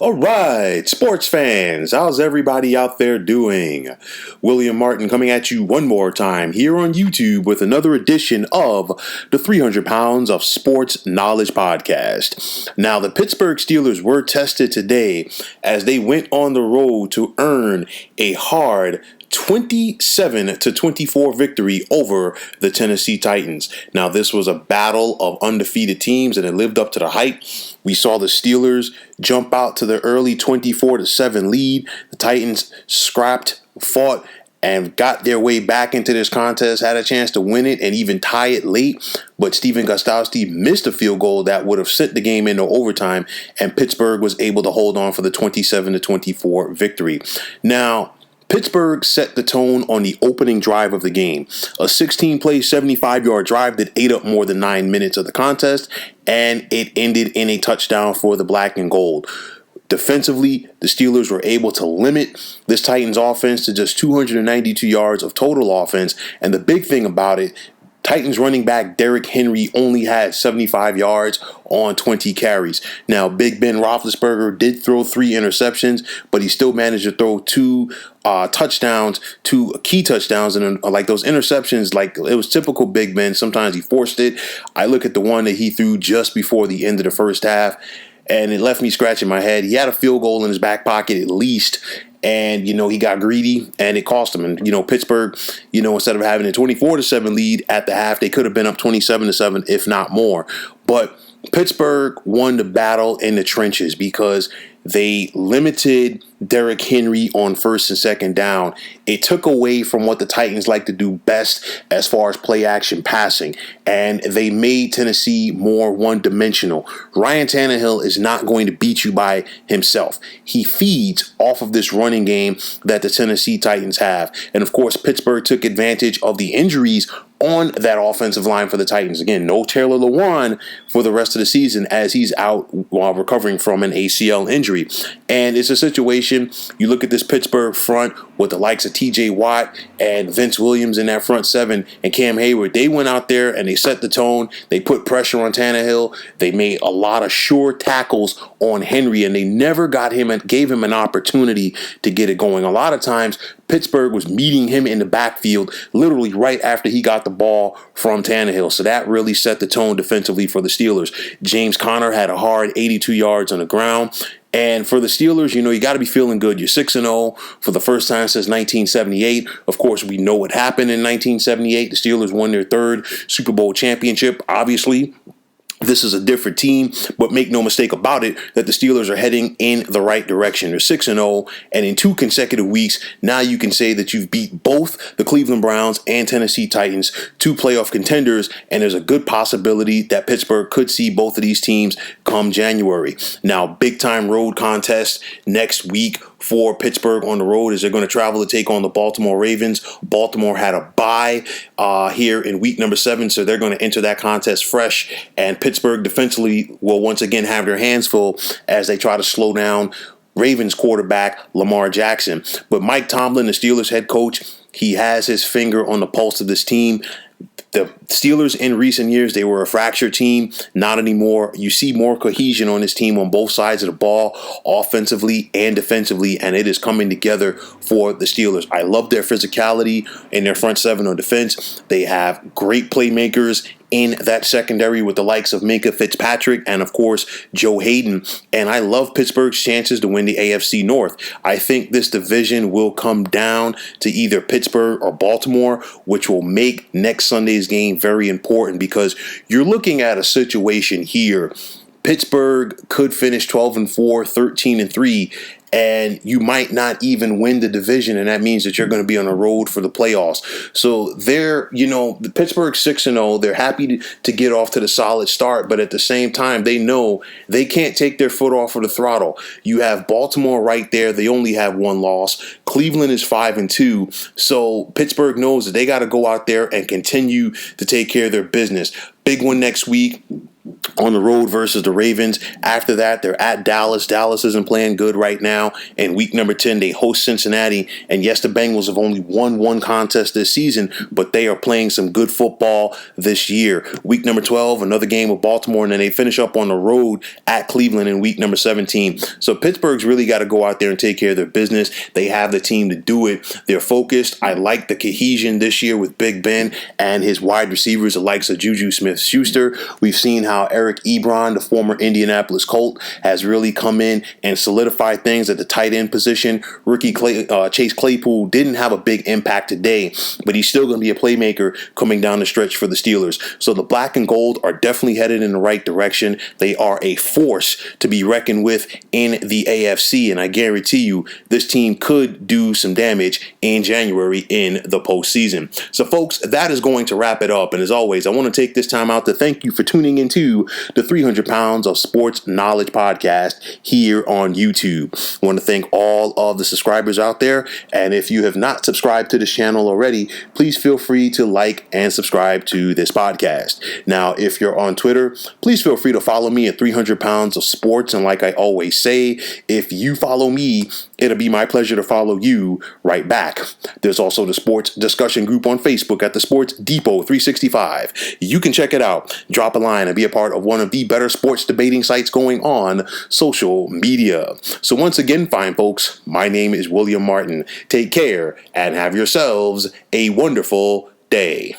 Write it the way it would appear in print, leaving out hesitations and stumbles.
All right, sports fans, how's everybody out there doing? William Martin coming at you one more time here on YouTube with another edition of the 300 Pounds of Sports Knowledge podcast. Now, the Pittsburgh Steelers were tested today as they went on the road to earn a hard 27-24 victory over the Tennessee Titans. Now, this was a battle of undefeated teams, and it lived up to the hype. We saw the Steelers jump out to the early 24-7 lead. The Titans scrapped, fought, and got their way back into this contest, had a chance to win it and even tie it late. But Stephen Gostkowski missed a field goal that would have sent the game into overtime, and Pittsburgh was able to hold on for the 27-24 victory. Now, Pittsburgh set the tone on the opening drive of the game. A 16-play, 75-yard drive that ate up more than 9 minutes of the contest, and it ended in a touchdown for the black and gold. Defensively, the Steelers were able to limit this Titans offense to just 292 yards of total offense, and the big thing about it, Titans running back Derrick Henry only had 75 yards on 20 carries. Now, Big Ben Roethlisberger did throw 3 interceptions, but he still managed to throw 2 touchdowns, 2 key touchdowns, and like those interceptions, like it was typical Big Ben. Sometimes he forced it. I look at the one that he threw just before the end of the first half, and it left me scratching my head. He had a field goal in his back pocket at least. And, he got greedy and it cost him. And, Pittsburgh, instead of having a 24-7 lead at the half, they could have been up 27-7, if not more. But Pittsburgh won the battle in the trenches because they limited Derrick Henry on first and second down. It took away from what the Titans like to do best as far as play action passing, and they made Tennessee more one-dimensional. Ryan Tannehill is not going to beat you by himself. He feeds off of this running game that the Tennessee Titans have. And of course, Pittsburgh took advantage of the injuries on that offensive line for the Titans. Again, no Taylor Lewan for the rest of the season as he's out while recovering from an ACL injury. And it's a situation, you look at this Pittsburgh front with the likes of TJ Watt and Vince Williams in that front seven and Cam Hayward. They went out there and they set the tone. They put pressure on Tannehill. They made a lot of sure tackles on Henry, and they never got him and gave him an opportunity to get it going. A lot of times, Pittsburgh was meeting him in the backfield literally right after he got the ball from Tannehill. So that really set the tone defensively for the Steelers. James Conner had a hard 82 yards on the ground. And for the Steelers, you got to be feeling good. You're 6-0 for the first time since 1978. Of course, we know what happened in 1978. The Steelers won their 3rd Super Bowl championship. Obviously, this is a different team, but make no mistake about it that the Steelers are heading in the right direction. They're 6-0, and in 2 consecutive weeks, now you can say that you've beat both the Cleveland Browns and Tennessee Titans, 2 playoff contenders, and there's a good possibility that Pittsburgh could see both of these teams come January. Now, big-time road contest next week for Pittsburgh on the road as they're going to travel to take on the Baltimore Ravens. Baltimore had a bye here in week number 7, so they're going to enter that contest fresh. And Pittsburgh defensively will once again have their hands full as they try to slow down Ravens quarterback Lamar Jackson. But Mike Tomlin, the Steelers head coach, he has his finger on the pulse of this team. The Steelers in recent years, they were a fractured team. Not anymore. You see more cohesion on this team on both sides of the ball, offensively and defensively, and it is coming together for the Steelers. I love their physicality in their front seven on defense. They have great playmakers in that secondary with the likes of Minkah Fitzpatrick and, of course, Joe Hayden. And I love Pittsburgh's chances to win the AFC North. I think this division will come down to either Pittsburgh or Baltimore, which will make next Sunday's game very important because you're looking at a situation here. Pittsburgh could finish 12-4, 13-3, and you might not even win the division, and that means that you're going to be on the road for the playoffs. So they're, the Pittsburgh 6-0, they're happy to get off to the solid start, but at the same time, they know they can't take their foot off of the throttle. You have Baltimore right there. They only have 1 loss. Cleveland is 5-2. So Pittsburgh knows that they got to go out there and continue to take care of their business. Big one next week. on the road versus the Ravens. After that, they're at Dallas. Dallas isn't playing good right now. And week number 10, they host Cincinnati. And yes, the Bengals have only won one contest this season, but they are playing some good football this year. Week number 12, another game with Baltimore, and then they finish up on the road at Cleveland in week number 17. So Pittsburgh's really got to go out there and take care of their business. They have the team to do it. They're focused. I like the cohesion this year with Big Ben and his wide receivers, the likes of Juju Smith-Schuster. We've seen how Eric Ebron, the former Indianapolis Colt, has really come in and solidified things at the tight end position. Chase Claypool didn't have a big impact today, but he's still going to be a playmaker coming down the stretch for the Steelers. So the black and gold are definitely headed in the right direction. They are a force to be reckoned with in the AFC, and I guarantee you this team could do some damage in January in the postseason. So folks, that is going to wrap it up. And as always, I want to take this time out to thank you for tuning into the 300 Pounds of Sports Knowledge podcast here on YouTube. I want to thank all of the subscribers out there. And if you have not subscribed to this channel already, please feel free to like and subscribe to this podcast. Now, if you're on Twitter, please feel free to follow me at 300 Pounds of Sports. And like I always say, if you follow me, it'll be my pleasure to follow you right back. There's also the sports discussion group on Facebook at the Sports Depot 365. You can check it out, drop a line, and be a part of one of the better sports debating sites going on social media. So once again, fine folks, my name is William Martin. Take care and have yourselves a wonderful day.